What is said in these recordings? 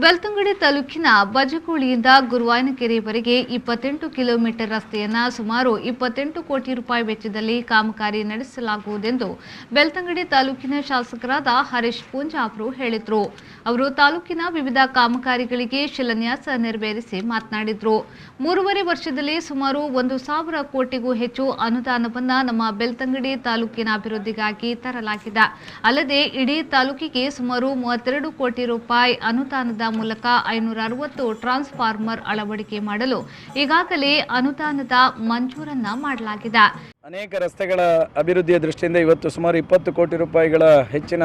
ಬೆಳ್ತಂಗಡಿ ತಾಲೂಕಿನ ಬಜಕೋಳಿಯಿಂದ ಗುರುವಾಯನಕೆರೆಯವರೆಗೆ 28 ಕಿಲೋಮೀಟರ್ ರಸ್ತೆಯನ್ನು ಸುಮಾರು 28 ಕೋಟಿ ರೂಪಾಯಿ ವೆಚ್ಚದಲ್ಲಿ ಕಾಮಗಾರಿ ನಡೆಸಲಾಗುವುದೆಂದು ಬೆಳ್ತಂಗಡಿ ತಾಲೂಕಿನ ಶಾಸಕರಾದ ಹರೀಶ್ ಪೂಂಜಾ ಅವರು ಹೇಳಿದರು. ಅವರು ತಾಲೂಕಿನ ವಿವಿಧ ಕಾಮಗಾರಿಗಳಿಗೆ ಶಿಲಾನ್ಯಾಸ ನೆರವೇರಿಸಿ ಮಾತನಾಡಿದರು. 3.5 ವರ್ಷದಲ್ಲಿ ಸುಮಾರು 1,000 ಕೋಟಿಗೂ ಹೆಚ್ಚು ಅನುದಾನವನ್ನು ನಮ್ಮ ಬೆಳ್ತಂಗಡಿ ತಾಲೂಕಿನ ಅಭಿವೃದ್ಧಿಗಾಗಿ ತರಲಾಗಿದೆ. ಅಲ್ಲದೆ ಇಡೀ ತಾಲೂಕಿಗೆ ಸುಮಾರು 32 ಕೋಟಿ ರೂಪಾಯಿ ಅನುದಾನದ ಮೂಲಕ 560 ಟ್ರಾನ್ಸ್ಫಾರ್ಮರ್ ಅಳವಡಿಕೆ ಮಾಡಲು ಈಗಾಗಲೇ ಅನುದಾನದ ಮಂಜೂರನ್ನ ಮಾಡಲಾಗಿದೆ. ಅನೇಕ ರಸ್ತೆಗಳ ಅಭಿವೃದ್ಧಿಯ ದೃಷ್ಟಿಯಿಂದ ಇವತ್ತು ಸುಮಾರು 20 ಕೋಟಿ ರೂಪಾಯಿಗಳ ಹೆಚ್ಚಿನ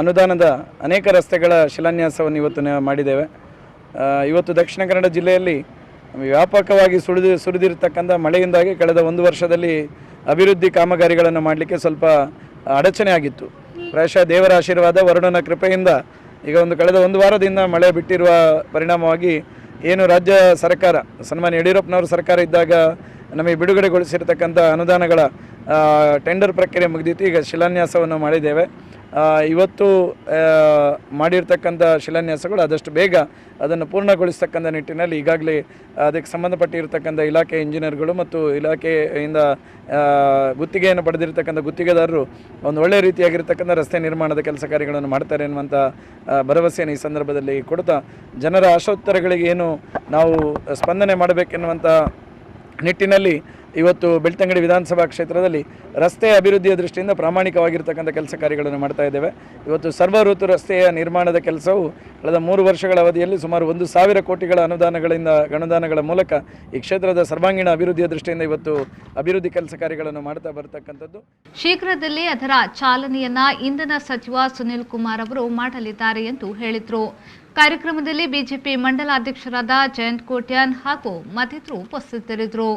ಅನುದಾನದ ಅನೇಕ ರಸ್ತೆಗಳ ಶಿಲಾನ್ಯಾಸವನ್ನು ಇವತ್ತು ಮಾಡಿದ್ದೇವೆ. ಇವತ್ತು ದಕ್ಷಿಣ ಕನ್ನಡ ಜಿಲ್ಲೆಯಲ್ಲಿ ವ್ಯಾಪಕವಾಗಿ ಸುರಿದಿರತಕ್ಕಂಥ ಮಳೆಯಿಂದಾಗಿ ಕಳೆದ 1 ವರ್ಷದಲ್ಲಿ ಅಭಿವೃದ್ಧಿ ಕಾಮಗಾರಿಗಳನ್ನು ಮಾಡಲಿಕ್ಕೆ ಸ್ವಲ್ಪ ಅಡಚಣೆ ಆಗಿತ್ತು. ಪ್ರಾಯಶಃ ದೇವರ ಆಶೀರ್ವಾದ, ವರುಣನ ಕೃಪೆಯಿಂದ ಈಗ ಕಳೆದ 1 ವಾರದಿಂದ ಮಳೆ ಬಿಟ್ಟಿರುವ ಪರಿಣಾಮವಾಗಿ ಏನು ರಾಜ್ಯ ಸರ್ಕಾರ ಸನ್ಮಾನ್ಯ ಯಡಿಯೂರಪ್ಪನವರ ಸರ್ಕಾರ ಇದ್ದಾಗ ನಮಗೆ ಬಿಡುಗಡೆಗೊಳಿಸಿರತಕ್ಕಂಥ ಅನುದಾನಗಳ ಟೆಂಡರ್ ಪ್ರಕ್ರಿಯೆ ಮುಗಿದಿತ್ತು. ಈಗ ಶಿಲಾನ್ಯಾಸವನ್ನು ಮಾಡಿದ್ದೇವೆ. ಇವತ್ತು ಮಾಡಿರ್ತಕ್ಕಂಥ ಶಿಲಾನ್ಯಾಸಗಳು ಆದಷ್ಟು ಬೇಗ ಅದನ್ನು ಪೂರ್ಣಗೊಳಿಸ್ತಕ್ಕಂಥ ನಿಟ್ಟಿನಲ್ಲಿ ಈಗಾಗಲೇ ಅದಕ್ಕೆ ಸಂಬಂಧಪಟ್ಟಿರ್ತಕ್ಕಂಥ ಇಲಾಖೆ ಇಂಜಿನಿಯರ್ಗಳು ಮತ್ತು ಇಲಾಖೆಯಿಂದ ಗುತ್ತಿಗೆಯನ್ನು ಪಡೆದಿರತಕ್ಕಂಥ ಗುತ್ತಿಗೆದಾರರು ಒಂದು ಒಳ್ಳೆಯ ರೀತಿಯಾಗಿರ್ತಕ್ಕಂಥ ರಸ್ತೆ ನಿರ್ಮಾಣದ ಕೆಲಸ ಕಾರ್ಯಗಳನ್ನು ಮಾಡ್ತಾರೆ ಎನ್ನುವಂಥ ಭರವಸೆಯನ್ನು ಈ ಸಂದರ್ಭದಲ್ಲಿ ಕೊಡ್ತಾ, ಜನರ ಆಶೋತ್ತರಗಳಿಗೆ ಏನು ನಾವು ಸ್ಪಂದನೆ ಮಾಡಬೇಕೆನ್ನುವಂಥ ನಿಟ್ಟಿನಲ್ಲಿ ಇವತ್ತು ಬೆಳ್ತಂಗಡಿ ವಿಧಾನಸಭಾ ಕ್ಷೇತ್ರದಲ್ಲಿ ರಸ್ತೆ ಅಭಿವೃದ್ಧಿಯ ದೃಷ್ಟಿಯಿಂದ ಪ್ರಾಮಾಣಿಕವಾಗಿರ್ತಕ್ಕಂಥ ಕೆಲಸ ಕಾರ್ಯಗಳನ್ನು ಮಾಡ್ತಾ ಇದ್ದೇವೆ. ಇವತ್ತು ಸರ್ವ ಋತು ರಸ್ತೆಯ ನಿರ್ಮಾಣದ ಕೆಲಸವು ಕಳೆದ 3 ವರ್ಷಗಳ ಅವಧಿಯಲ್ಲಿ ಸುಮಾರು 1,000 ಕೋಟಿಗಳ ಅನುದಾನಗಳ ಮೂಲಕ ಈ ಕ್ಷೇತ್ರದ ಸರ್ವಾಂಗೀಣ ಅಭಿವೃದ್ಧಿಯ ದೃಷ್ಟಿಯಿಂದ ಇವತ್ತು ಅಭಿವೃದ್ಧಿ ಕೆಲಸ ಕಾರ್ಯಗಳನ್ನು ಮಾಡ್ತಾ ಬರತಕ್ಕಂಥದ್ದು. ಶೀಘ್ರದಲ್ಲೇ ಅದರ ಚಾಲನೆಯನ್ನ ಇಂಧನ ಸಚಿವ ಸುನಿಲ್ ಕುಮಾರ್ ಅವರು ಮಾಡಲಿದ್ದಾರೆ ಎಂದು ಹೇಳಿದರು. ಕಾರ್ಯಕ್ರಮದಲ್ಲಿ ಬಿಜೆಪಿ ಮಂಡಲಾಧ್ಯಕ್ಷರಾದ ಜಯಂತ್ ಕೋಟ್ಯಾನ್ ಹಾಗೂ ಮತ್ತಿತರರು ಉಪಸ್ಥಿತರಿದ್ದರು.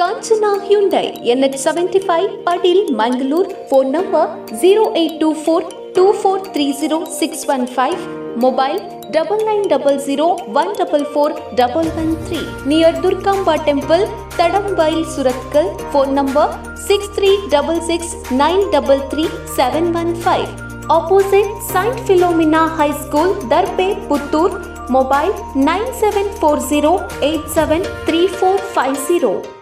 Kanchana Hyundai NH75 Padil Mangalore. Phone number 08242430 Mobile 9900144113. Near Durgamba Temple, Tadambail, Surathkal. Phone number 6366933715. Opposite Saint Philomena High School, Darpe, Puttur. Mobile 9740873450.